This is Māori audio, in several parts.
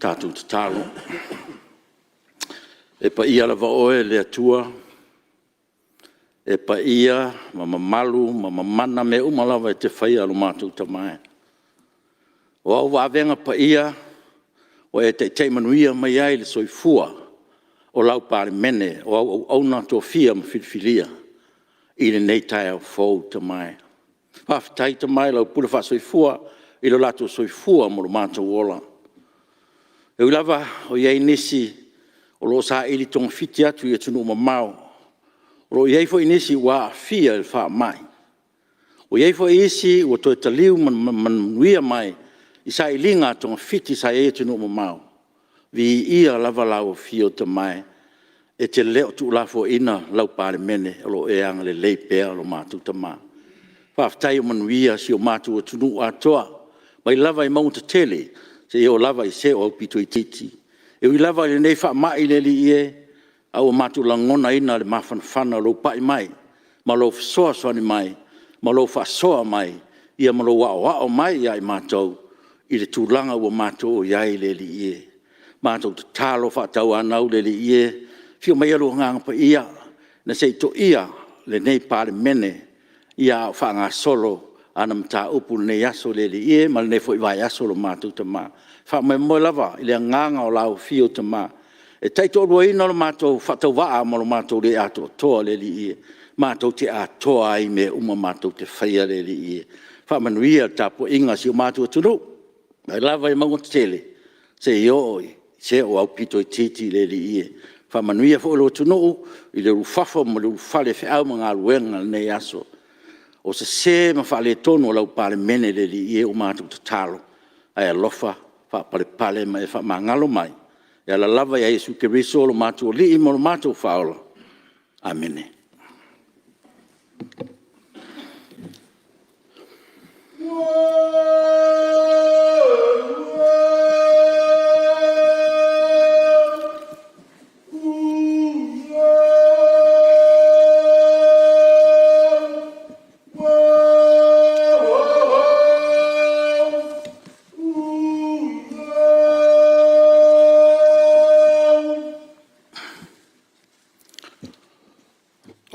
Tātou te talo. E pa ia lava oe le atua. E pa ia mamalu, mamamana me umalawa e te whaia alo mātou tamae. O au wawenga pa ia, o e te teimanuia mai ai le soifua o lau Palemene, o au auna tō fia ma whilwhilia, i le nei tai au fōu tamae. Whawhitai tamae lau pura wha soifua, i lo lato soifua mo lo mātou ola. E lava o iei nisi, o lo sa ili tong fiti atu i atunu mamau. O lo iei fo inisi wa fia il wha mai. O iei fo isi o toi taliu manuia mai, i sa ilinga tong fiti sa e atunu mamau. Vi ia lava lau fio te mai, e te leo tu lafo ina lau Palemene, o lo e anga le leipea lo mātou tama. Whaftai o manuia si o mātou atunu atoa, mai lava i maunta tele, se e o lava i se o pito i titi. E ui lava i nei wha mai le li e, au mātou langona ina le mawhanawhana lo pai mai, ma lo soa soani mai, ma lo whasoa mai, ia ma lo wao mai ia i mātou, i le tūlanga ua mātou o iai le li e. Mātou te tālo whaatau anau le li e, fio mai alo nganga pa ia, na se to ia le nei Palemene, ia whaanga solo, ana mta upu nei aso le li e, ma le nei fo i vai aso lo mātou te mā. Wha mai moe lava, i le nganga o lau fio te mā. E taito rua ina lo mātou whatau waa ma lo mātou le ato toa le li e. Mātou te atoa ai me uma mātou te whaia le li e. Wha manuia tapo inga si o mātou atunu. Mai lava i maunga tele, se i oi, se o au pito i titi le li e. Wha manuia fo lo atunu, i le rufafo ma le rufale fe au mga aluenga nei aso. O se ma whale tonu o lau Palemene le li e o mātou te talo. Ai alofa, wha pale mai, wha mangalo mai. E ala lava ia Yesu Keriso lo mātou li i mo lo mātou whaola. Amene.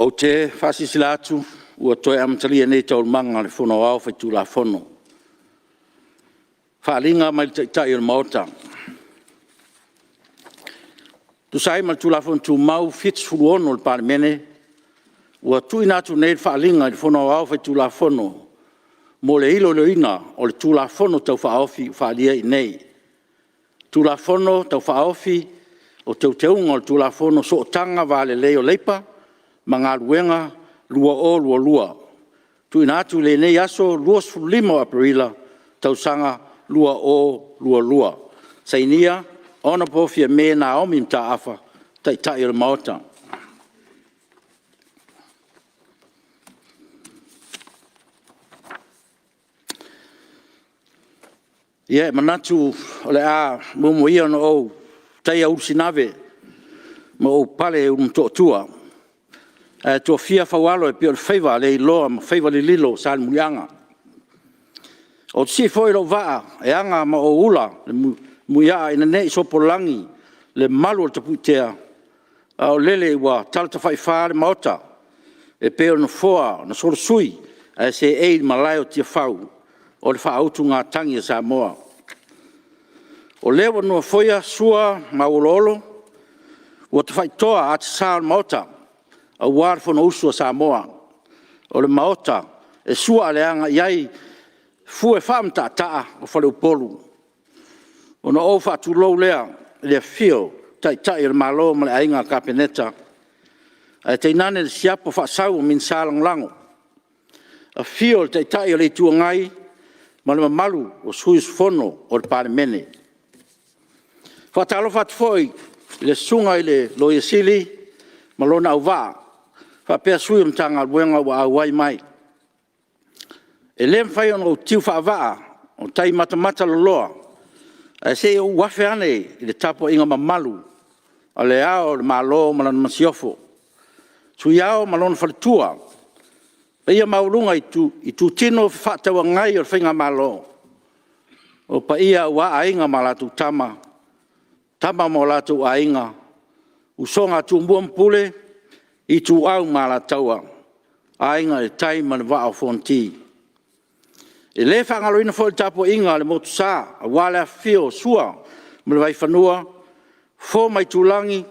O te whasisila atu, ua toe amatalia nei tau manga le whono au whaitu la whono. Whaalinga mai le tai o maota. Tu sai mai tu la whono tu mau fits furu ono le Palemene, ua tui natu nei le whaalinga le whono au whaitu la whono, mo le ilo le ina o le tu la whono tau whaofi whaalia i nei. Tu la whono tau whaofi o tau teunga o le tu la whono so tanga vale leo leipa, mga luenga lua o lua lua. Tu inatu le nei aso lua lima o Aperila, tau sanga lua o lua lua. Sainia, ona pofia me na omi mta afa, tai o maota. Ia, manatu ole a mumu ia no o tai a ursinave, ma o pale totua. Tua fia whawalo e pio le whaiva le iloa, ma whaiva le lilo sa le muianga. O si foi lo waa, e anga ma o ula, le muia ina nei sopolangi, le malu o tapuitea, o lele wa talata whaifa le maota, e peo na foa, na soro sui, e se e Malae o Tiafau, o le whaautu ngā tangi a Samoa. O lewa nua foia sua ma ulolo, o te whaitoa a te saa maota, a war Fonotaga Samoa o le maota e sua leanga iai fu e famta taa o fale upolu o no o fatu lo lea le fio tai le malo ma le ainga kapeneta e te nane le siapo fa sau min salang lango a fio tai le tuangai ma le malu o suis fono o le Palemene fa talo fat foi le sunga le loyesili ma lona uva fa pe sui mtanga luenga wa wai mai e lem fai ono tiu fa va o tai mata loa e se o wafe ane le tapo inga mamalu ale ao le malo malan masiofo tu yao malon faltua pe ia maulunga i tu tino fa tawa ngai o finga malo o pa ia wa ainga malatu tama tama mo lātou ainga, usonga tumbua mpule, I tu au mala taua, ainga e tai man vao fonti. E le whangaloina fo tapo inga le motu sā, a wale a fio sua, mele vai whanua, fo mai tulangi,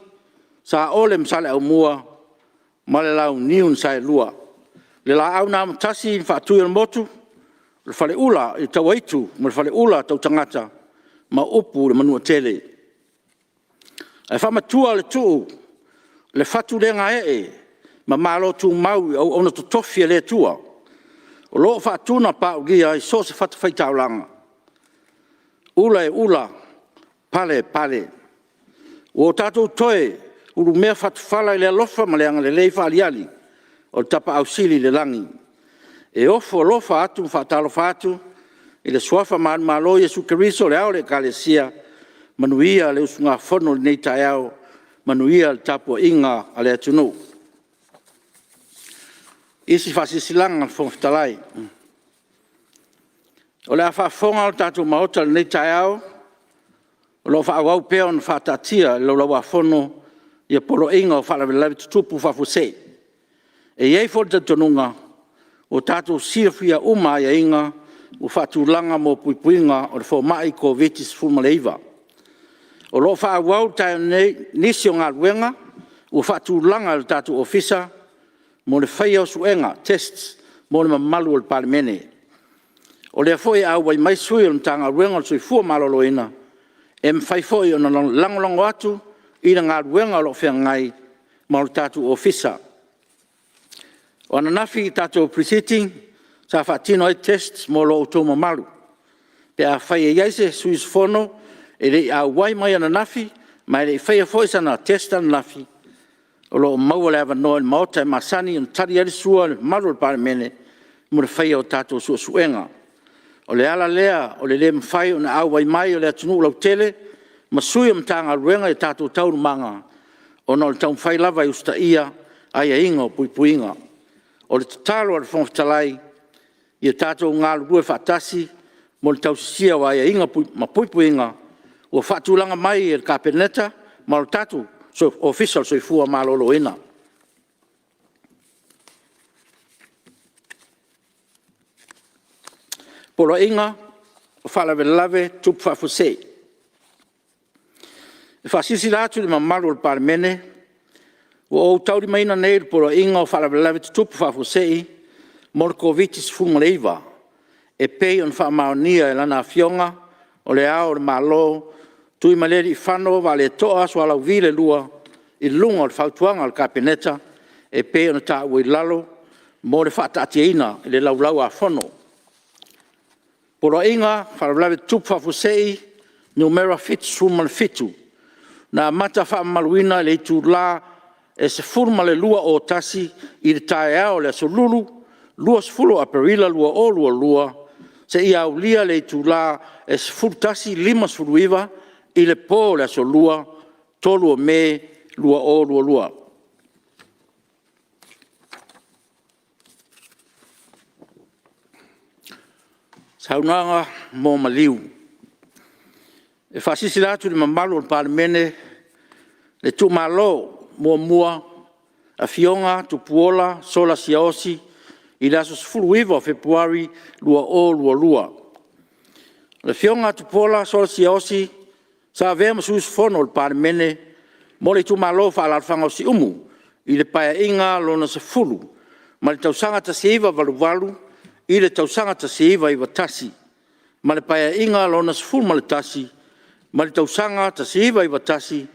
sa ole msale au mua, male lau niun sai lua. Le la au na matasi whaatui al motu, le whale ula I tau aitu, mele whale ula tau tangata, ma upu le manua tele. E whamatua le tuu, le fatu lenga ma malo tu mau au ona to tofi le tua. O lo fatuna pa ugia I so se fatu fai taulanga. Ula e ula, pale pale. O tatu toe, ulu mea fatu fala I le alofa ma le anga le leifa aliali, o tapa ausili le langi. E ofo lofa atu, fatalo fatu, I le suafa maan malo Yesu Keriso le au le kalesia, manuia le usunga fono le nei taiao, manuia le tapo inga ale atunu. Isi fasisilanga fonfitalai. O le afafonga o tatu maota le nei taiao, o lo faawau pea on fatatia lo lawa fono ia polo inga o falavelave tutupu fafuse. E iei fo te tonunga, o tatu sirfia uma ia inga, o fatulanga mo puipuinga o le fo mai ko vitis fulmaleiva. O lo faawau tai nisi o ngā luenga, o fatulanga le tatu ofisa, mo le whaia o suenga, tests, mo le mamalu o le Palemene. O le foi au wai mai sui o tanga ruenga o sui fua maloloina, e mwhai foi o na langolongo atu, I na ngā ruenga o lo whea ngai, ma o tatu ofisa. O ana nafi I tatu preceding, sa whatino e tests mo lo o tō mamalu. Pe a whai e iaise sui fono, e rei au wai mai ana nafi, mai rei whai e foi sana test ana nafi, o lo maua le avanoa le maota e masani on tari eri sua le maru le Palemene mo le whaia o tātou suenga. O le ala lea o le mwhai o na au wai mai o le atunu lau tele ma sui o mtanga ruenga e tātou tauru manga o na o le tau mwhai lava I usta ia ai a inga o puipuinga. O le tatalo o le whongfitalai I tātou ngā lurue whaatasi mo le tau sisia o ai a inga ma puipuinga o whaatulanga mai e le kapeneta ma le tātou so official so fua malolo ina. Polo inga o falavelave tupu fafuse. E fasisi latu le mamalu le Palemene o tauri maina nei polo inga o falavelave tupu fafuse mo le kovitis fulmaleiva e pei on whaamaonia e lana fionga o le ao le malo tui maleri whano wale toa so alau vile lua I lunga o le whautuanga o le kapeneta e pe ona ta ui lalo mo le whaatatiaina I le laulau a whono. Poro inga whalavlawe tupu whafusei numera fulmale fitu na mata whaamaluina le itu la e se fulmale lua o tasi I le tae ao le aso lulu lua sfulu Aperila lua o lua se ia au lia le itu la e se fultasi lima sfuluiva I le po le aso lua, tolu o me, lua o lua. Saunanga mo maliu. E fasisi latu le mamalu o Palemene, le tu malo mua, a fionga, tu puola, sola siaosi, I le aso sfuluiva o Februari, lua o lua. Le fionga, tu puola, sola siaosi, sa vema sus fono le Palemene mo le tu malo fa la fanga si umu I le paia inga lona se fulu ma le tausanga ta siiva valu I le tausanga ta siiva I watasi ma le paia inga lona se fulu ma le tasi ma le tausanga ta siiva I watasi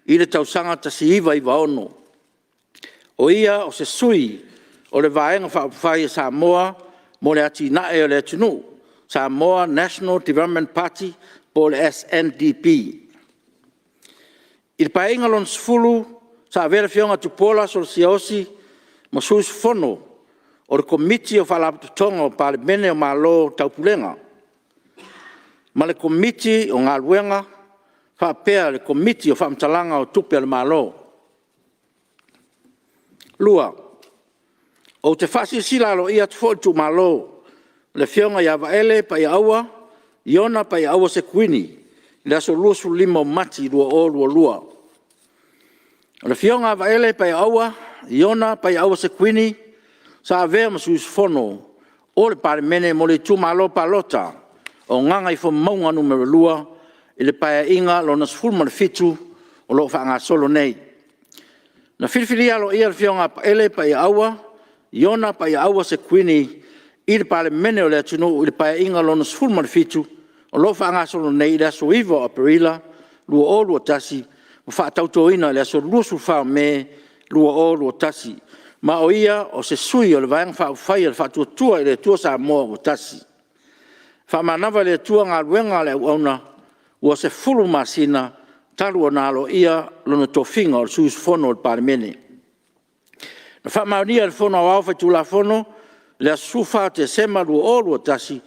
I le tausanga ta siiva I vaono o ia o se sui o le vaenga whaupawhai Samoa mo le ati nae o le atunu Samoa National Development Party po le SNDP. I painga lon sfulu sa avere fionga tupola sol siaosi ma sus fono o le komiti o whalapatutonga o Palemene o malo taupulenga. Ma le komiti o ngā luenga whapea le komiti o whamtalanga o tupe le malo. Lua, o te whasi silalo ia tufo tu malo le fionga ia vaele pa ia aua Iona pa ia awa se kuini, le aso lua su lima o mati lua o lua. O le fionga vaele pai aua, iona pai aua se kuini, sa avea masu fono, o le Palemene mo le tumalo palota, o nganga i maunga numero lua, i le pai inga lo na sfulma le fitu, o lo whaanga solo nei. Na whiwhiria lo ia le fionga vaele pai aua, iona pai aua se kuini, i le Palemene o le atunu, i le pai inga lo na sfulma le fitu, o lo whaanga solo nei, le aso iwa o Aperila, lua o lua tasi, o whaatautoina le aso lua sulwhao me, lua o lua tasi. Ma o ia o se sui o le vaenga whaawhai le whaatuatua i le tua Samoa o tasi. Whaamanawa le tua ngā ruenga le auna, ua se fulu masina, talu o nalo ia lona tofinga o le suis fono o le Palemene. Na whaamaunia le fono au awhai tula fono, le asufa te sema lua o lua tasi,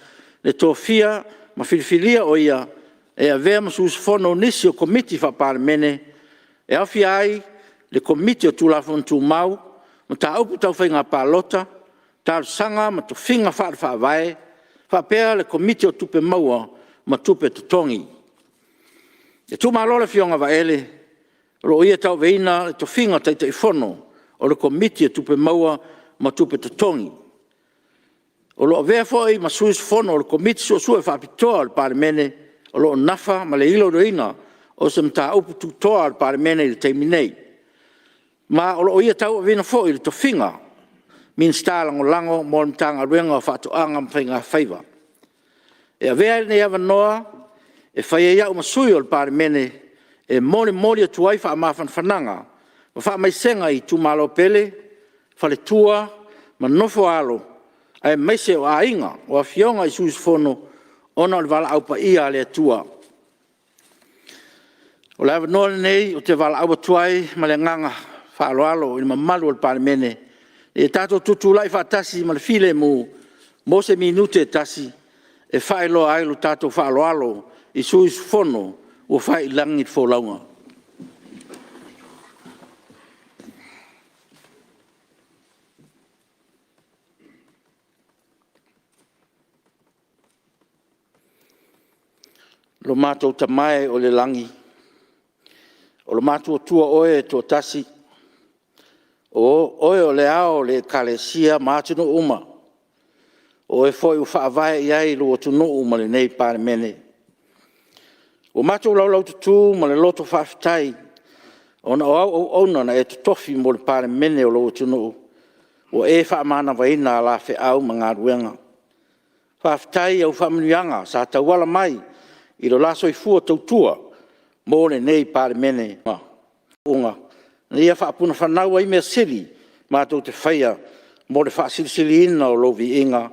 le tofia ma filifilia o ia, e avea ma suis fono nisi o komiti wha Palemene, e awhi ai le komiti o tula fono tu mau, ma ta aupu tau whainga palota, ta sanga ma to finga wha vai, wha pēr le komiti o tupe maua, ma tupe tutongi. E tu malo le fionga vaele, ro ia tau veina le to finga taita i fono, o le komiti o tupe maua, ma tupe tutongi. O lo vea foi ma suis fono o le komiti so sue whapitoa le Palemene, o lo nafa ma le ilo reina, o se mta aupu tutoa le Palemene le teiminei. Ma o lo ia tau vina foi le tofinga, min stalango lango mo le mtanga ruenga o whaatoanga mwhainga whaiva. E a vea ne awa noa, e whaia iau masui o le Palemene, e mole atuai wha amafan whananga, ma wha mai senga i tumalo pele, whale tua, ma nofo alo, ai meise o a inga, o a fionga i suis fono, ona o le wala aupa ia le atua. O le awa noa nei, o te wala aupa tuai, ma le nganga, whaaloalo, i mamalu o le Palemene, e tato tutu lai whaatasi, ma le file mu, mo se minute tasi, e whaelo ailu tato whaaloalo, i suis fono, o whai langi fōlaunga. Lo mātou tamae o le langi, o lo mātou tua oe tō tasi, o oe o le ao le kalesia mātino uma, o e foi u whaavae iai lo tunu uma le nei Palemene. O mātou laulau tutu ma le loto whaafitai, o na o ona na e tutofi mo le Palemene o lo tunu, o e whaamana waina la fe au ma ngā ruenga. Whaafitai au whaaminianga sa tauala mai, i lo laso i fua tautua, mo le nei Palemene. Unga, na ia whaapuna whanaua i mea sili, mātou te whaia, mo le whaasilisili ina o lovi inga,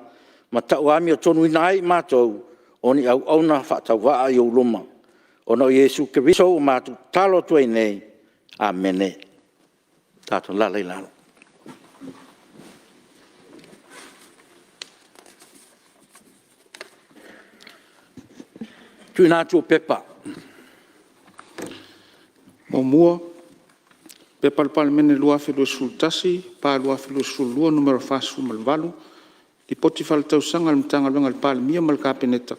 ma tau ami o tonu inai mātou, o ni au auna whaatau waa i o luma. O no Jesu Keriso o mātou talo tuai nei. Amene. Tātou lalei lalo. Tui nātu o pepa. Mo mua, pepa le Palemene lua whilu sultasi, pa lua whilu sulua numero fasu malvalu, li poti whale tausanga le mtanga luenga le Palemia mal kapeneta,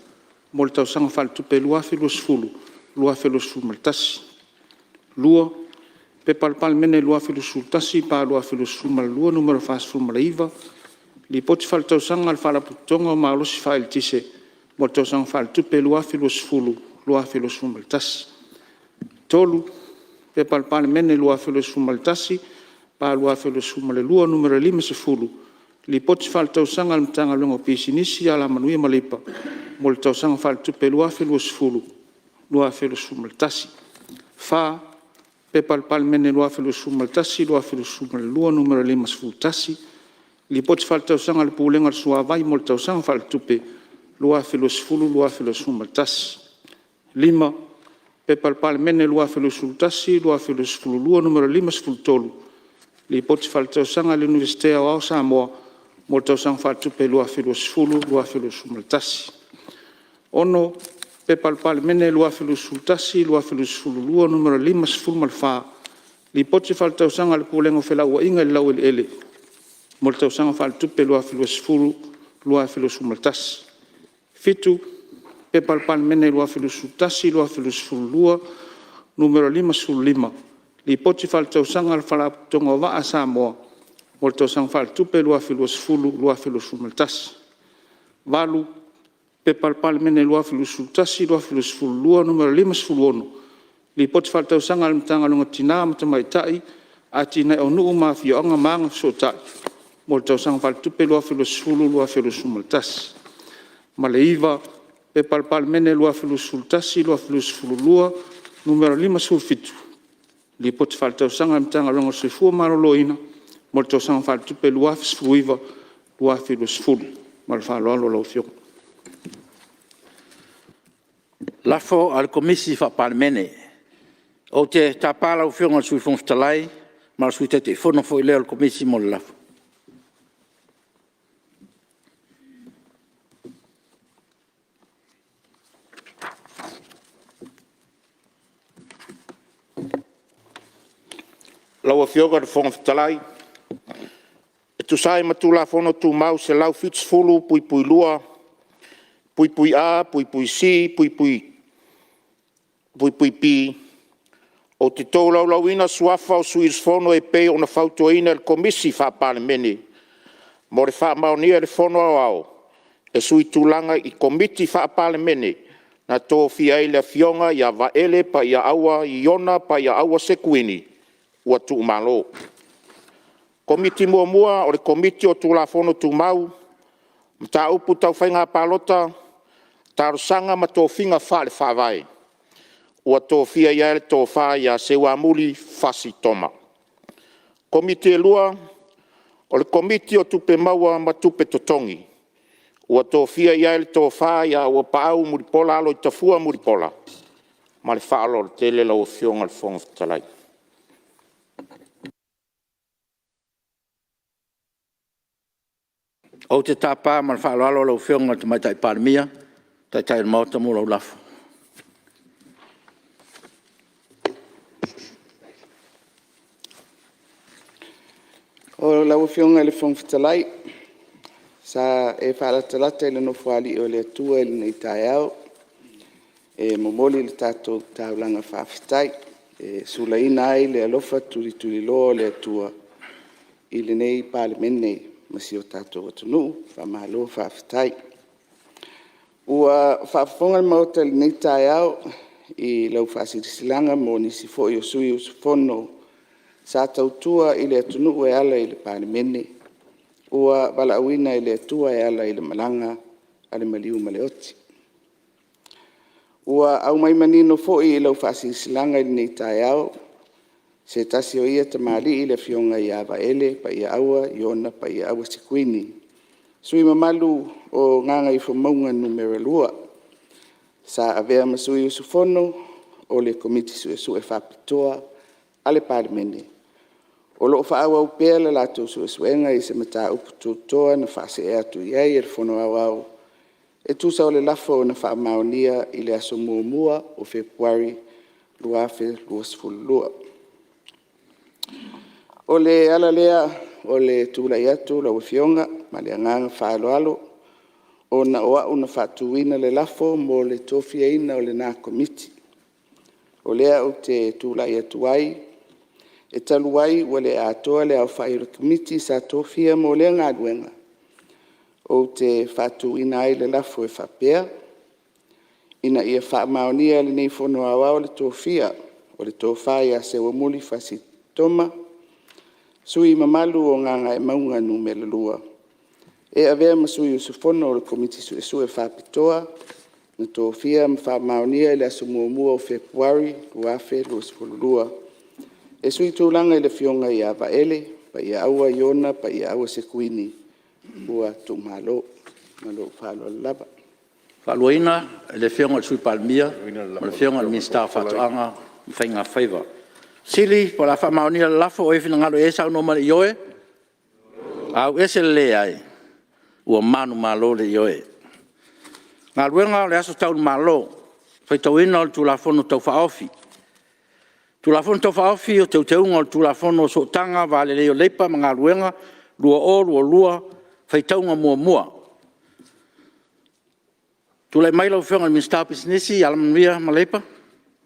mo le tausanga whale tupe lua whilu sfulu, lua whilu sul maltasi. Lua, pepa le Palemene lua whilu sultasi, pa lua whilu sul malua numero fasu malaiva, li poti whale tausanga le whala putonga o maalosi whaile tise, mo te osang whale tupe lua whilu sfulu, lua whilu sul maltasi. Tolu, pepa le Palemene lua whilu sul maltasi, pa lua whilu sul malelua numero 5 sefulu, li poti whale tausanga le mtanga luenga pisinisi ala manuia malipa, mo le tausanga whale tupe lua whilu sfulu, lua whilu sul maltasi. Fa, pepa le Palemene lua whilu sul maltasi, lua whilu sul malelua numero 5 sefulu tasi, li poti whale tausanga le pulenga le suavai, mo le tausanga whale tupe lua whilu sfulu, lua whilu sul maltasi. 5, pepa le Palemene lua whilu sul tasi, lua whilu sfulu lua numero 5 sefulu tolu, li poti whale tausanga le Universitea o Samoa, mo le tausanga whale tupe lua whilu sfulu, lua whilu sul maltasi. Ono, pepa le Palemene lua whilu sul tasi, lua whilu sfulu lua numero 5 sefulu malfa, li poti whale tausanga le pulenga whela ua inga le lau ele, mo le tausanga whale tupe lua whilu sfulu, lua whilu sul maltasi. 7, Pepa Palemene lua filusutasi lua filusfulua numero 505. Li poti faletausaga le falaputoga o vaa Samoa mo le tausaga faletupe lua filusfulu lua filusfumaltasi. Valu Pepa Palemene lua filusutasi lua filusfulua numero 501. Li poti faletausaga le matagaloga tinā ma tamaitai a tina o nuu mafioaga maga fesoatai mo le tausaga faletupe lua filusfulu lua filusfumaltasi. Ma le iva Pepa Palemene lua filusfulutasi lua filusfululua numero 507. Li poti faletausaga le matagaloga soifua malōlōina mo le tausaga faletupe lua filusfuluiva lua filusfulu ma le faloalo laufioga. Lafo al komisi fa Palemene. O te tapala laufioga sui fonftalai ma sui te fono fo ile al komisi mo le lafo. Laua fioga de fonftalai. Tu sai ma tu la fono tu mau se lau fitsfulu pui pui lua, pui pui a, pui pui si, pui pui pi. O te tau lau lauina suafa o suis fono e pe o na fautoina el komisi fa Palemene. Mo re fa maonia le fono au. E sui tulanga i komiti fa Palemene. Na tō fia ile fionga ia vaele pa ia aua iona pa ia aua sekuini. Ua tu malo. Komiti mua o le komiti o tula fono tu mau. Mta upu tau whainga palota. Tarusanga ma tō finga whale whawai. Ua tō fia ia le tō wha ia sewa muli fasi toma. Komiti e lua. O le komiti o tupe maua ma tupe totongi. Ua tō fia ia le tō wha ia ua paau muripola alo i tafua muripola. Ma le whaalo le tele lau fionga le fonga talai. O te tapa ma le whaaloalo lau fionga te maitai Palemia, tai le mauta mo lau lafo. O lau fionga le fonfitalai, sa e whaalatalata le nofuali o le atua le nei tai au, e momoli le tātou taulanga whaafitai, e sulaina ai le alofa turi loa le atua i le nei Palemene masi o tātou atunu, whamahalo whaafitai. Ua whaafonga le mauta le nei tai au i lau whaasirisilanga mo nisi fo i o sui o sufono sa tautua i le atunu e ala i le Palemene. Ua wala awina i le atua e ala i le malanga a le maliu maleoti. Ua au mai manino fo i lau whaasirisilanga i le nei tai au se tasi o ia tamali i le fionga i awa ele, pa ia aua, iona, pa ia aua sikuini. Sui mamalu o nganga i whamaunga numero lua. Sa avea masui usufono o le komiti su e whapitoa a le Palemene. O loo whaawa upea le lato suenga i se mata uputotoa na whaase e atu iai e le fono au. E tusa o le lafo na whaamaonia i le aso muamua o Februari luafe luasfulua. O le alalea o le tula iatu la wafionga, ma le anganga whaaloalo, o na oa una whatuina le lafo mo le tofia ina o le nā komiti. O lea o te tula iatu ai, e talu ai o le atoa le au whairo komiti sa tofia mo le ngaduenga. O te whatuina ai le lafo e whapea, ina ia whaamaonia le nei fono awa o le tofia, o le tofia se wa muli fasi toma, sui mamalu o nganga e maunga numero lua. E avea masui usufono o le komiti su e whapitoa, na tō fia mwhaamaunia i le aso muamua o Februari, luafe, luasfululua. E sui tūlanga i le fionga i awa ele, pa ia aua iona, pa ia aua sekuini, ua tu malo whalo lava. Whaaloina, le fionga sui Palemia, ma le fionga le minsta whatoanga, mwhainga whaiva. Sili, po la whamaunia lafo o e whina ngalo e sau no mali ioe. Au ese le ai. Ua manu malo le ioe. Ngā ruenga le aso tau malo. Whai tau ina o tulafono tau whaofi. Tulafono tau whaofi o tau teunga o tulafono so tanga vale leo leipa ma ngā ruenga. Lua o, lua lua. Whai taunga mua mua. Tula mai lau whionga mi star businessi alam ria malepa.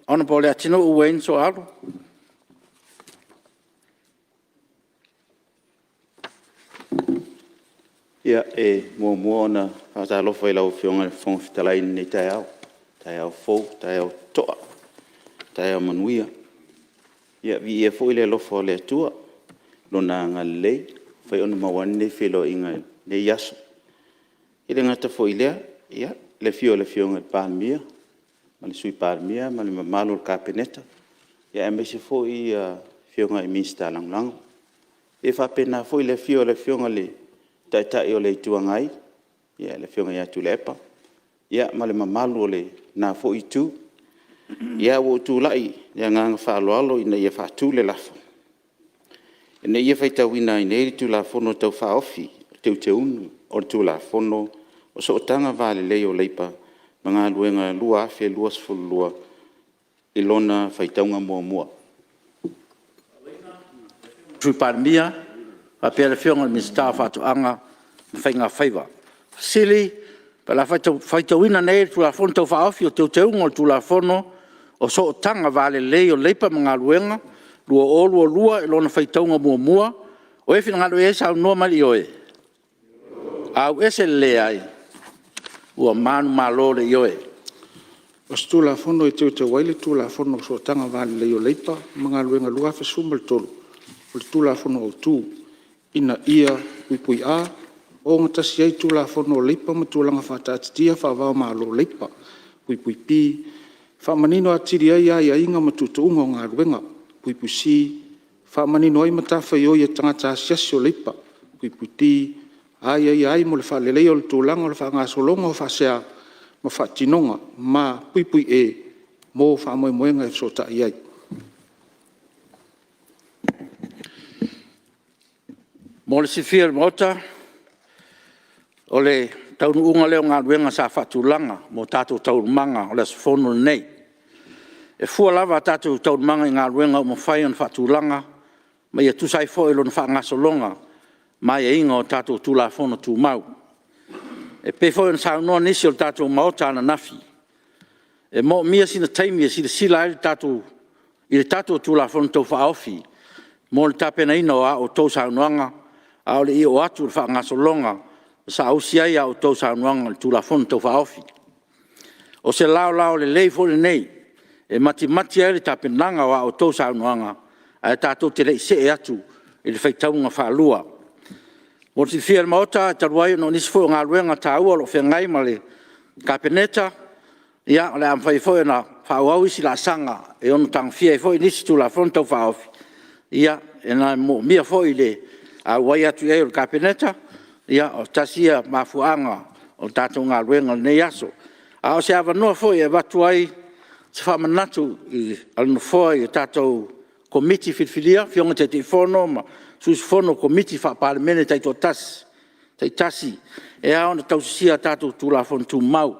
Ona po le atino uwein so alo. Ia mua ona ta lo foi lau whionga fong fitalai ni tai au fou, tai au toa, tai au manuia. Ia vi e foi le lo fo le tua. Lona ngalei fai ona mawane felo inga ne yaso. Ile ngata foi le ia le fionga palmia. Mali sui palmia, mali mamalo kapeneta. Ia e mese foi fionga i mista lang. E fa pena foi le fionga le tai o le tuangai. Ia le fionga ia tu lepa. Ia mali mamalo le na foi tu. Ia wo tu lai ia nganga fa alo ina ia fa tu le lafo. Ina ia fai tawina ina eri tu la fono tau fa ofi, te unu, o tu la fono, o so tanga vale leo leipa, mga luenga lua afe lua sfulu lua, ilona fai taunga mua. Tui parmia, a pere fionga mi sta fatu anga, fai ngā faiva. Sili, pa la fai tawina nei tu la fono tau fa ofi, o te unga o tu la fono, o so tanga vale leo leipa mga luenga, lua lona fai taunga mua o e fina ngalo e sa no mali oe au ese le ai ua manu malo le oe o stula fono e te waile tula fono so tanga vale le yo leipa mga luenga lua fe sumbal tolu o tula fono o tu ina ia pui a o ngata si tula fono leipa ma tulanga fata tia fa va malo leipa pui pi fa manino atiri ia inga matutu unga ngā luenga puipusi fa mani noi mata fa yo ye tanga ta sio lipa puiputi ai mo le fa le le o tulang o fa nga solongo fa sia mo fa tinonga ma puipui mo fa mo nga so ta ai mo le sifir mota o le taunu unga leo ngā luenga sa fa tulanga mo tato tau manga o le fono nei e fua lava tatu tau manga i ngā ruenga o mawhai on whatulanga, ma ia tusai fo e lona whaangasolonga, ma ia inga o tatu tula fono tu mau. E pe fo e na saunoa nisi o tatu maota ana nafi. E mo mia sina taimia sila sila i le tatu tula fono tau whaofi, mo le tapena ina o tau saunoanga, a o le i o atu le whaangasolonga, sa ausia ia o tau saunoanga le tula fono tau whaofi. O se lao le leifo le nei, e mati ele tapenanga wa o tau saunoanga, a tātou te rei se e atu, i le whaitaunga whaalua. Mo te whia maota, taruai no nisifo ngā ruenga tāua lo whengai ma le kapeneta, ia le am whaifo e na whaauau isi la sanga, e ono tang whia e fo i nisi tu la frontau whaofi. Ia, e na mo mia fo i le a wai atu e o le kapeneta, ia o tasia mafuanga o tātou ngā ruenga nei aso. A o se awa noa fo i e watu ai, se fa manatu i alno foi e tatou komiti filfilia fionga te fono ma sus fono komiti fa Palemene tai tasi e a ona tau sia tatou tula fon tu mau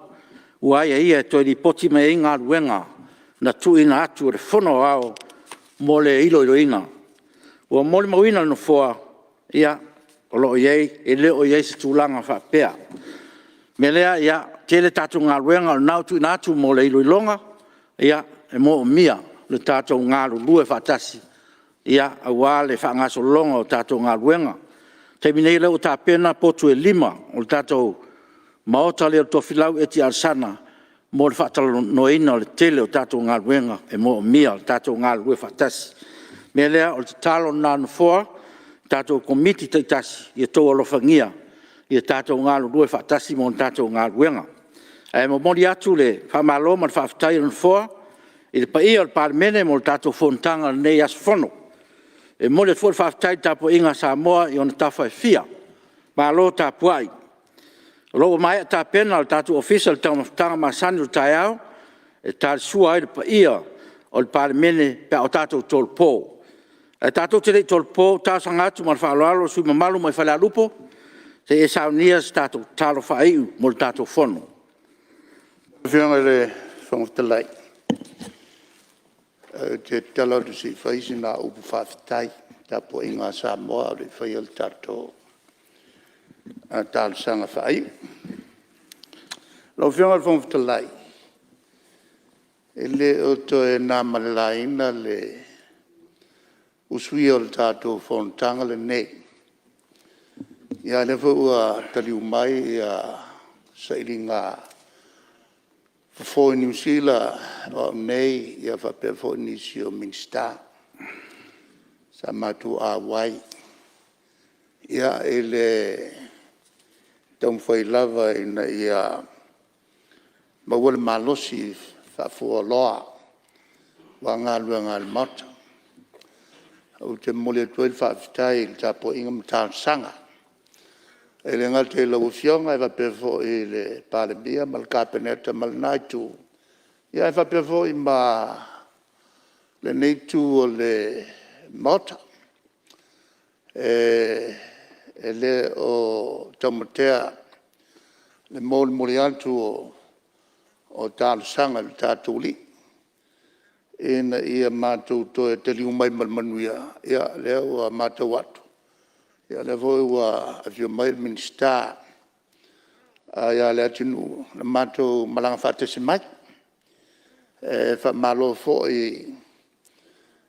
ua ia to di poti me inga luenga na tu ina atu re fono ao mo le ilo ina ua mo le mawina no foa ia o lo iei e le o iei se tulanga fa pea me lea ia tele tatou ngā luenga o nau tu ina atu mo le ilo ilonga ia e mo mia le tatou ngālu lue whatasi ia awa le whaangasolonga o tatou ngāluenga. Te minei leo ta pena potu e 5 o le tatou maota leo tofilau eti arsana mo le whaatalo noina o le tele o tatou ngāluenga e mo mia le tatou ngālu lue whatasi. Me lea o le talo nānu foa tatou komiti taitasi i tau alofangia i tatou ngālu lue whatasi mo le tatou ngāluenga. E mo mori atu le whamalo ma le whaafitai an foa, i le paia o le Palemene mo le tātou Fonotaga nei aso fono. E mo le fua le whaafitai tapo inga Samoa i ona tafa e fia, malo tapu ai. Lo mai ta pena le tātou official tanga masani o Tiafau, e tāle sua ai le paia o le Palemene pe o tātou tolpo. E tātou te rei tolpo, tāsanga atu ma le whaaloalo sui mamalu mai whale alupo, te e saunia se tātou talo whaiu mo le tātou fono. Fianga le whangotalai. Te tala tu si whaisi nā upu whawhitai, tapo inga Samoa le whai al tato tāl sanga whai. Lo fionga le fonfitalai. Ele o to e nā malalaina le usui o le tātou Fonotaga le nei. Ia le ua taliu mai ia sailinga fo New Zealand o nei ia whapea fo nisi o Minsta. Sa matu a wai. Ia ele taumwhai lava ina ia mawale malosi whafua loa wa ngā lua ngā mata. O te mole tuel whaafitai il tapo inga mtaa sanga. Ele ngā te lau fionga e whapefo i le Palemene mal kapeneta mal naitu. Ia e whapefo i ma le neitu o le mata. Ele o taumatea le mole antu o tālu sanga le tātuli. Ina ia mātou to e te liu mai malmanuia. Ia leo a mātou atu. Ia le voi ua avio mai minsta. Ia le atinu le mātou malanga whātese mai. Wha malo fo i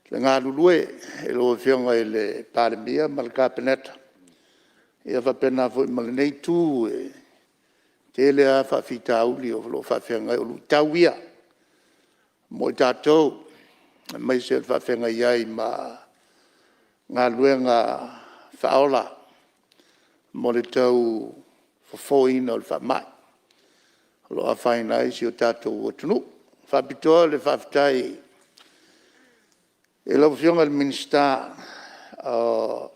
le ngā lulue e lo whionga i le Palemene malakapeneta. Ia whapena fo i malenei tū e te lea whawhita auli o lo whawhenga o lu tauia. Mo i tātou, mai se whawhenga iai ma ngā luenga whaola mo le tau whafoina o le whamai. Lo a whaina isi o tātou o tunu. Whapitoa le whawhitai e lau whionga le minsta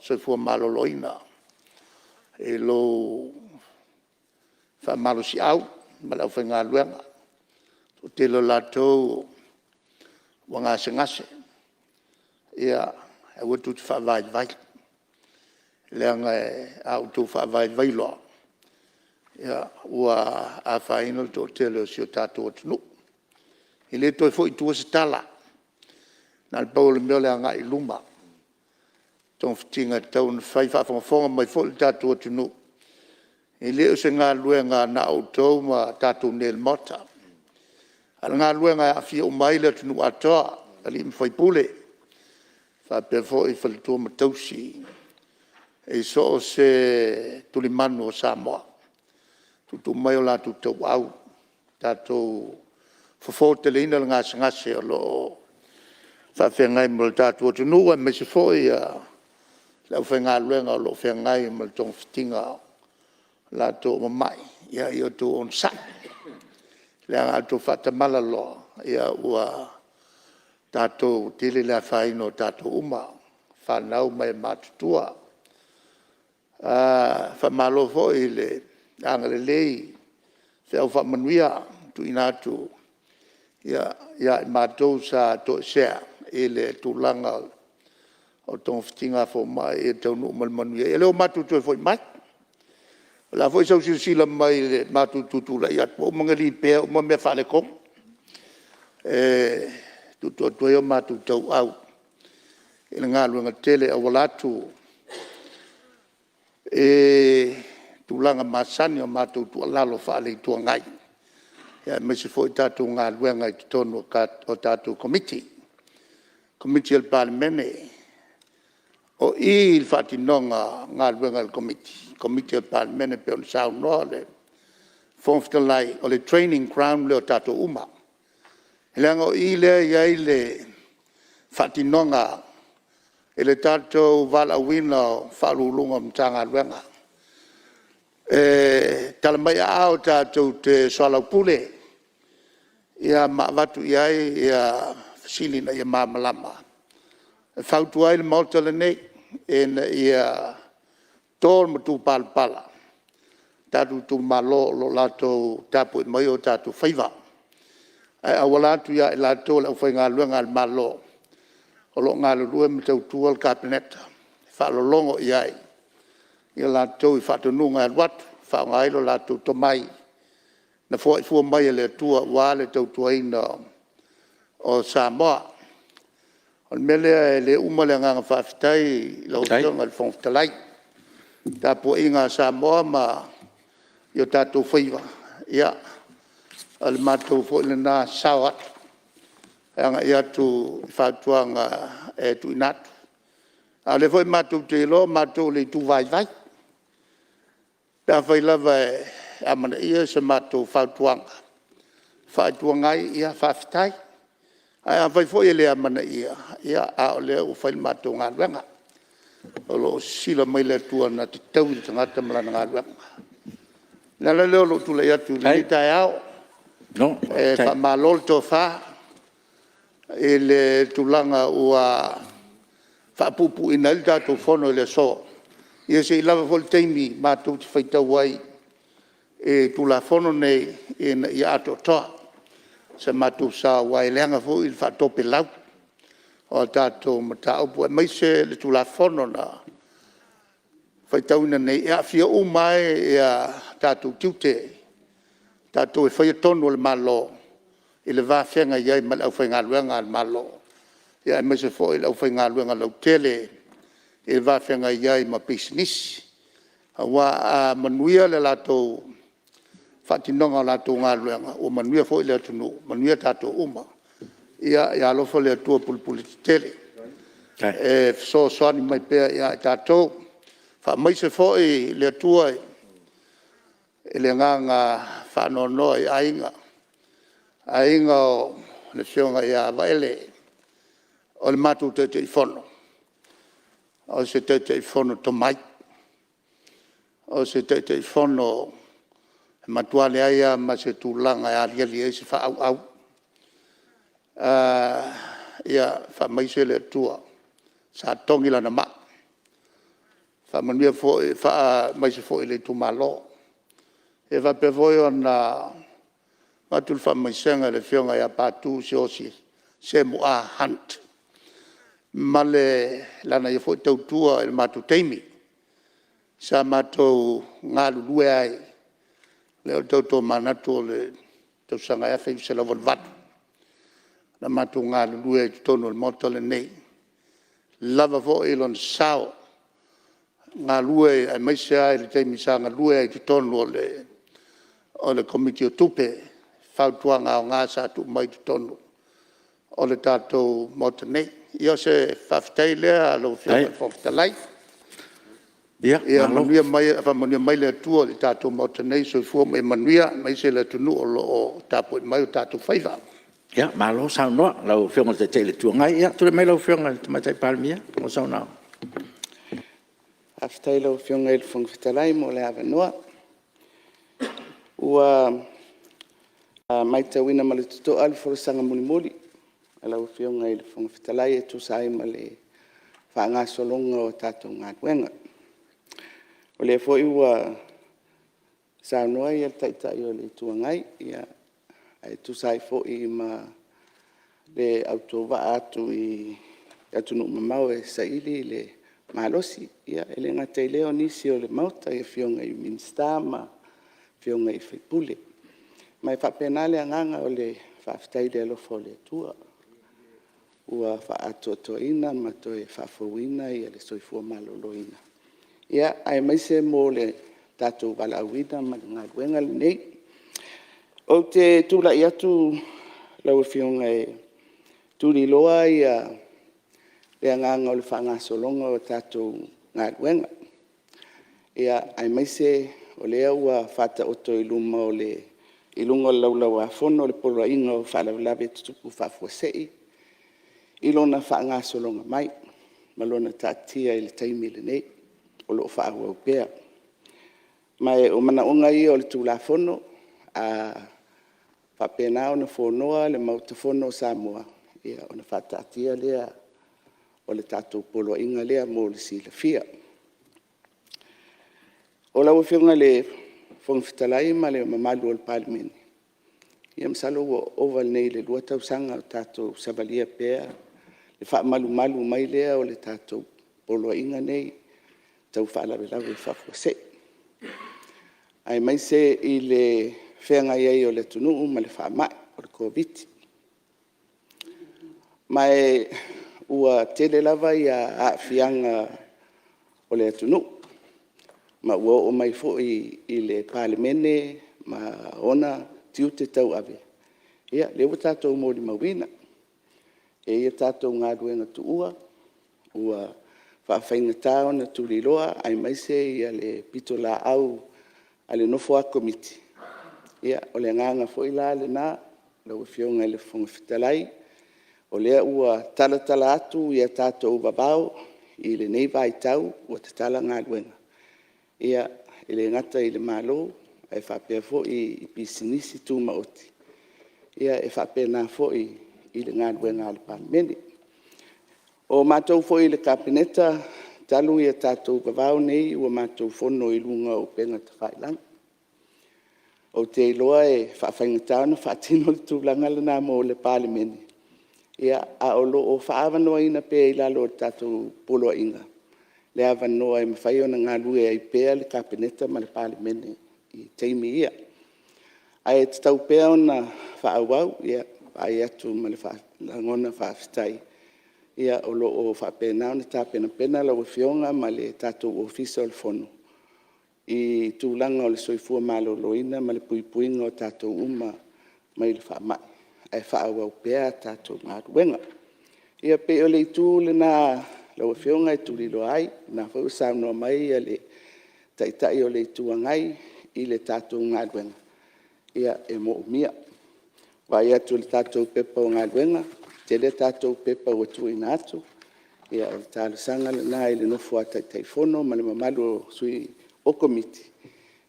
se fua maloloina. E lo whamalo si au, ma lau whainga luenga. O te lo lātou wa ngase ngase. Ia, e watu te whawai vai. Leanga e au tu whawai vai loa. Ia, ua a whaino to te leo si o tātou atunu. I le toi fo i tua se tala. Nā le pau le meo leanga i luma. Tōng whitinga tau na whai whawhonga mai fo le tātou atunu. I leo se ngā luenga na au tau ma tātou nel mota. Ala ngā luenga a fia o maile tunu atoa, ali mwhai pule. Whape fo i whalitua matausi. E so o se tulimanu o Samoa. Tutu mai o la tu tau au. Tātou whafo te leina la ngase o lo whawhengai mo le tātou atunua. Me se fo i lau whainga luenga o lo whaingai mo le tong whitinga la tō mamai. Ia i o tō on sa. Lea ngā tō whatamala loa. Ia ua tātou tele lea whaino tātou uma. Whanau mai mātutua. Whamalo fo i le angale lei. Whiau whamanuia tu inatu. Ia i mātou sa tō sea. I le tūlanga o tōng whitinga fo mai. E tau nu malmanuia. E leo mātutua fo i mai. La foi sau sila mai le matu tutula ia po mangali pe o me fa le kom tutu to yo matu tau au ele ngalo nga tele o walatu tulanga masani o matu tu lalo fa le tu ngai ya me se foi tatu ngalo nga tono ka o tatu committee al Palemene o il fatti nonga ngalo nga committee al Palemene pe on sao no le fonfitalai o le training ground le o tato uma. Elango ile ya ile fatinonga ele tato vala wina falulunga mtanga luenga. Talamai au tato te swala pule ia mawatu iai ia silina ia mamalama. Fautu ai le malta le nei ia tol matu pala. Tatu tu malo lo lato tapu mai o tatu faiva. Ai awalatu ya lato la fainga luenga al malo. O lo ngalo lue mtau tual kapeneta. Fa lo longo iai. Ia lato i fatununga al wat. Fa ngai lo lato tomai. Na fo mai le tua wale tau tuaina o Samoa. O mele le umale nga whawhitai lau tonga le fonfitalai. Tapo inga Samoa ma yo tātou whaiva. Ia, al matou fo le na sawat anga ia tu fatuanga e tu inat ale foi matou te lo matou le tu vai vai da vai lava amana ia se matou fatuanga ia fafitai ai vai foi le amana ia a le o fai matou ngalwenga o lo sila mai le tua na te tau i tangata malana ngalwenga nala leo lo tu le atu le Tiafau No. fa malol to fa ele tulanga ua fa pupu ina il tatou fono le so ia se lava vol teimi matou te faita wai e tula fono nei ina ia ato toa se matou sa wai leanga fo il fa tope lau o tatou matau po mai se le tula fono na faita una nei ia fia umai ia tatou tiute tatou e whaia tonu le malo i le whawhenga iai ma lau whainga luenga al malo. Ia e mese fo i lau whainga luenga lau tele i le whawhenga iai ma business. Wa a manuia le lato whatinonga lato ngā luenga o manuia fo i le atunu, manuia tatou uma. Ia alofa le atua pulipuli tele. E so soani mai pea ia tatou. Wha maise fo i le atua e le nganga whanono i ainga o le whionga ia waele o le matu te i whono o se te i whono to mai o se te i whono matuale aia ma se tūlanga e ariali e se wha au ia wha maise le tua sa tongi lana ma wha manuia wha maise fo i le tumalo e va pe voi ona matul fa maisenga le fionga ya patu siosi se mua hunt male lana ye foi tautua el matu teimi sa matu ngalu lue ai le tauto manato le to sanga ya fe se la volvat la matu ngalu lue tono el moto le nei lava vo elon sao ngalue ai mai se ai le teimi sa ngalue ai tono le o le komiti o tupe whautuanga o ngā sa tu mai tu tonu o le tātou mota nei. Ia se whawhtei lea lo whianga whawhtalai. Ia manuia mai le atua le tātou mota nei so fua mai manuia mai se le tunu o tāpoi mai o tātou whaiva. Ia, malo sao noa, lau whianga te te le tua ngai. Ia, tule mai lau whianga te matai Palemene, o sao nao. Whawhtei lau whianga i le whawhtalai mo le awa noa. Ua mai te wina ma le tutoa le whorosanga mulimuli. Alau whionga i le whangawhitalai e tusai ma le whaanga solonga o tātou ngā kuenga. O le fo ua sa noa i al taitai o le tuangai. Ia e tusai fo i ma le auto wa atu i atunu mamau e saili le malosi. Ia ele ngā teileo nisi o le mauta i whionga i minsta ma whionga i whipule. Mai whapenale anganga o le whawhtai le alofo le tua. Ua whaatotoina ma toe whawhauina i le soifua maloloina. Ia, ai maise mō le tātou walauina ma ngā ruenga le nei. O te tūla i atu lau whionga e tūri loa i le anganga o le whaanga solonga o tātou ngā ruenga. Ia, ai maise o lea ua whata oto i luma o le ilunga laulau a fono le polo inga o whalaulawe tutupu whafuasei. Ilona whaanga solonga mai, malona tātia i le taimi le nei, o lo whaagua upea. Mai o mana onga i o le tūla fono, a whapena o na whonoa le mauta fono Samoa. Ia o na whatatia lea o le tātou polo inga lea mo le sila fia. O lau whionga le whangwhitalai ma le mamalu o le Palemene. Ia msalo o oval nei le lua tausanga o tātou savalia pēr. Le whaamalu mai lea o le tātou polo inga nei. Tau whaalawe whafuase. Ai mai se i le whenga iei o le tunuu ma le whaamai o le COVID. Mai ua tele lava i a whianga o le tunuu. Ma ua o mai fo i le Palemene ma ona tiu te tau ave. Ia, lewa tātou mōri mawina. E ia tātou ngā ruenga tu ua whawhainga tāo na turi loa, ai maise ia le pito la au, ale nofo a komiti. Ia, o le nganga fo ila le nā, lau fionga le fonga fitalai, o lea ua tala atu ia tātou babao, i le nei vai tau, ua te tala ngā ruenga. Ia, ele ngata i le malo, e whapea fo i pisinisi tū maoti. Ia, e whapea nā fo i le ngā ruenga ale Palemene. O mātou fo i le kapineta, talu ia tātou babao nei, ua mātou fono i lunga o penga te whailang. O te iloa e whawhainga tāna, whaatino le tūlanga le nā mo le Palemene. Ia, a olo o whaawanoa ina pēa i lalo tātou poloa inga. Le awanoa e mawhai o na ngā lue ai pēa le kapineta ma le Palemene i teimi ia. Ai e tau pēa o na whaawau, ia, ai atu ma le whaangona whaafitai. Ia, olo o whapēnao na tāpena pena lau e whionga ma le tātou ofisa o le fono. I tūlanga o le soifua malo loina ma le puipuinga o tātou uma mai le whaamai. Ai whaawau pēa tātou ngā ruenga. Ia pe o le itu le nā lau e whionga e tulilo ai, nā whau saunoa mai ia le taitai o le itu angai i le tātou ngā ruenga. Ia e mo umia. Wai atu le tātou pepa o ngā ruenga, te le tātou pepa o tuina atu. Ia o le tālusanga le nā i le nofo a taitai fono, ma le mamalu o sui o komiti.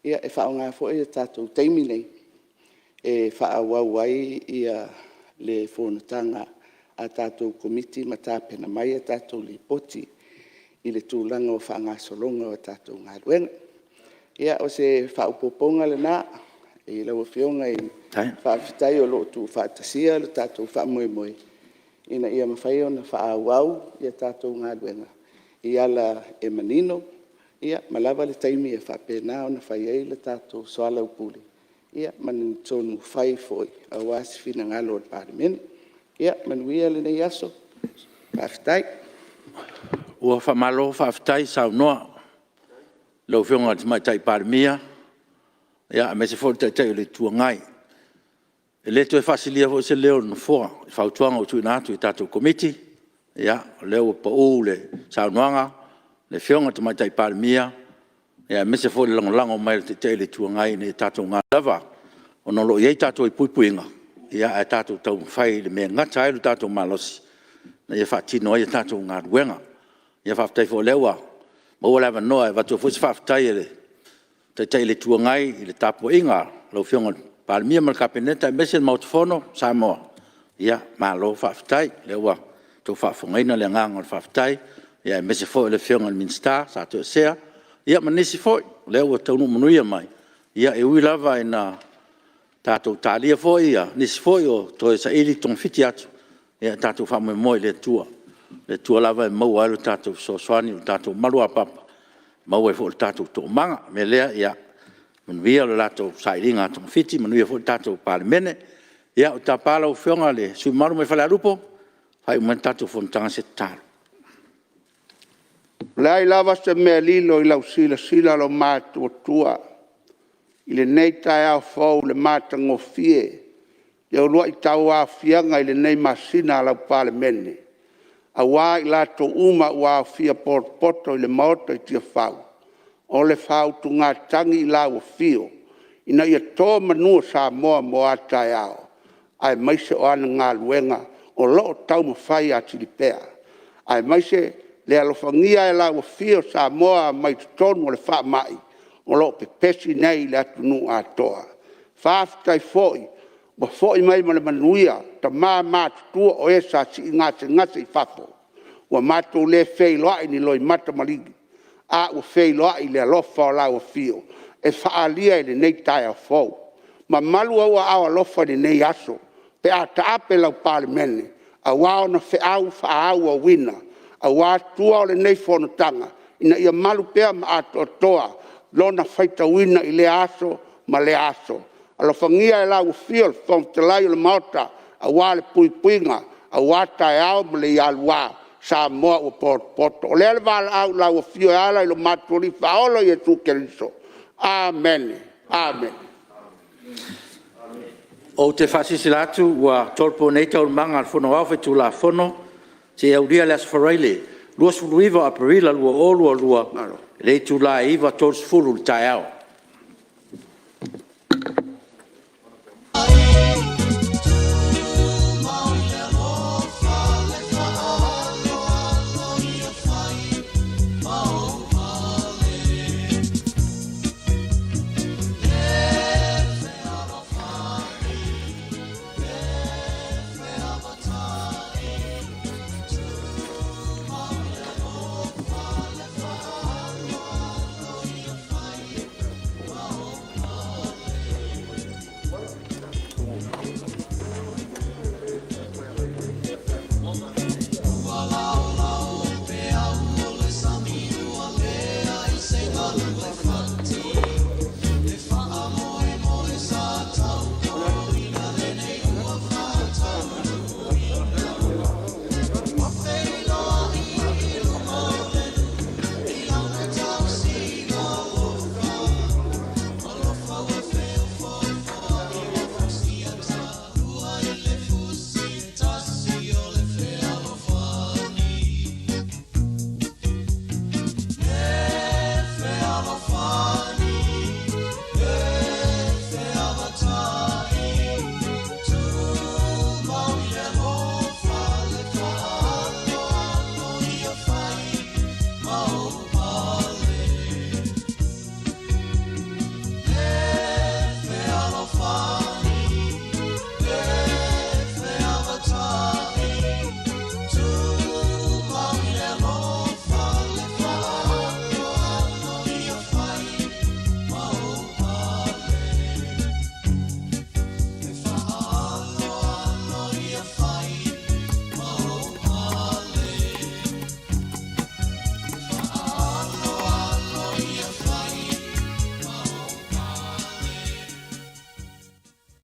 Ia e whao ngā fo e tātou teimi nei. E whaawau ai ia le Fonotaga a tātou komiti ma tāpena mai a tātou li poti i le tūlanga o whaangasolonga o tātou ngā ruenga. Ia o se whaupoponga le nā, e lau whionga i whaafitai o loo tū whaatasia le tātou whaamoemoe. Ina ia mawhai o na whaawau i a tātou ngā ruenga. I ala e manino, ia malawa le taimi e whapena o na whai ei le tātou soala upuli. Ia, man tonu whai foi, a wasi fina ngalo o Palemene. Ia, manuia le nei aso, whaafitai. Ua whamalo whaafitai sau noa. Lau whionga te mai tai Palemia. Ia, me se fōi tai o le tua ngai. E leto e whasilia fo se leo no fōa. E whautuanga o tuina atu i tātou komiti. Ia, leo pa o le sau noanga. Le whionga te mai tai Palemia. Ia, me se fōi lango mai le tua ngai ne tātou ngā lava. O nolo iei tātou i puipuinga. Ia, e tātou tau whai le mea ngata ailu tātou malosi. Na ia whaatino ai tātou ngā ruenga. Ia whaafitai fō lewa. Maua lewa noa e watu fōsi whaafitai e le. Tai le tua ngai i le tāpua inga. Lau whionga Palemia ma le kapineta e mese le mautofono Samoa. Ia, malo whaafitai. Lewa tau whaafongaina le nganga le whaafitai. Ia, e mese fōi le whionga le minsta. Sa tu e sea. Ia, ma nisi fōi. Lewa taunu manuia mai. Ia, e ui lava i na tātou tālia fōi ia. Nisi fōi o toi sa ili tong fiti atu. Ia, tātou whamoe moi le tua. Le tua lava e mau ailu tātou soaswani o tātou malua papa. Mau e fōi le tātou tō manga. Me lea, ia, manuia le tātou sairinga tong fiti. Manuia fōi le tātou Palemene. Ia, o tā pāla o whionga le sui maru me whale arupo. Hai uman tātou Fonotaga se tālu. Lai lava se mea lilo i lau sila lo mātua tua. I le nei tai au fau le māta ngofie. Ia urua i tau a fianga i le nei masina lau Palemene. A wā i lato uma ua a fia poto i le maoto i Tiafau. O le fau tu ngā tangi i lau fio. Ina ia tō manua Samoa mo a tai au. Ai maise o ana ngā luenga o loo tau mawhai a tilipea. Ai maise le alofangia e lau fio Samoa mai tonu o le wha mai. O lo pe pesi nei le atunu a toa. Whaafitai foi, wa foi mai ma le manuia, ta maa tutua o esa si ngase i whafo. Wa mātou le fei loa ni loi mata maligi. A ua fei loa i le alofa o lau fio. E whaalia i le nei tai a fau. Ma malu au a alofa ni nei aso. Pe a taape lau Palemene. A wao na fe au whaau a wina. A wā tua o le nei Fonotaga. Ina ia malu pea ma ato toa. Lona whaita wina i le aso, ma le aso. Alo whangia e lau fio, whamtalai o le maota, a wā le puipuinga, a wā tae au ma le ialua, Samoa o poto. O le ale wala au lau fio e ala i lo maturi, whaolo i e tu keriso. Amen. Amen. O te whasisilatu ua tolpo nei tau manga al whono au tu la whono, te au ria le asfaraile, lua sulu iwa Aperila lua o lua lua, le tu la iwa tol sfulu tai au.